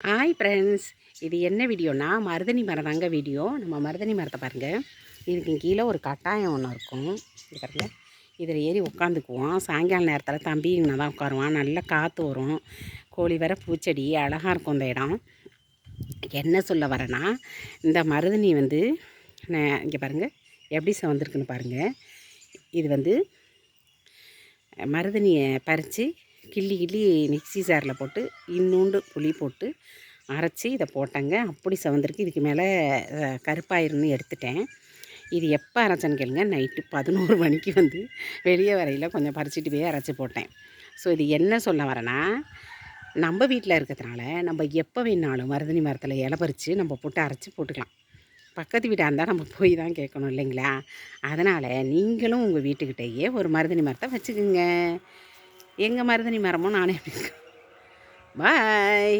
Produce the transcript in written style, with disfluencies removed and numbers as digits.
Hi friends, இது என்ன வீடியோனா மருதணி மரம் தாங்க வீடியோ. நம்ம மருதணி மரத்தை பாருங்கள். இதுக்கு கீழே ஒரு கட்டாயம் ஒன்று இருக்கும். இது பாருங்கள், இதில் ஏறி உட்காந்துக்குவோம். சாயங்கால நேரத்தில் தம்பி இங்கே தான் உட்காருவான். நல்லா காற்று வரும். கோழி வர பூச்செடி அழகாக இருக்கும் இந்த இடம். என்ன சொல்ல வரேன்னா, இந்த மருதணி வந்து இங்கே பாருங்கள் எப்படி வந்திருக்குன்னு பாருங்கள். இது வந்து மருதணியை பறித்து கிள்ளி மிக்ஸி ஜாரில் போட்டு இன்னூண்டு புளி போட்டு அரைச்சி இதை போட்டேங்க. அப்படி செவந்திருக்கு. இதுக்கு மேலே கருப்பாயிருன்னு எடுத்துட்டேன். இது எப்போ அரைச்சேன்னு கேளுங்க, நைட்டு 11 மணிக்கு வந்து வெளியே வரையில் கொஞ்சம் பறிச்சிட்டு போய் அரைச்சி போட்டேன். ஸோ இது என்ன சொல்ல வரேன்னா, நம்ம வீட்டில் இருக்கிறதுனால நம்ம எப்போ வேணாலும் மருதணி மரத்தில் இலை பறித்து நம்ம போட்டு அரைச்சி போட்டுக்கலாம். பக்கத்து வீடாக இருந்தால் நம்ம போய் தான் கேட்கணும் இல்லைங்களா? அதனால் நீங்களும் உங்கள் வீட்டுக்கிட்டேயே ஒரு மருதணி மரத்தை வச்சுக்குங்க. எங்கள் மருதணி மரமும் நானே பாய்.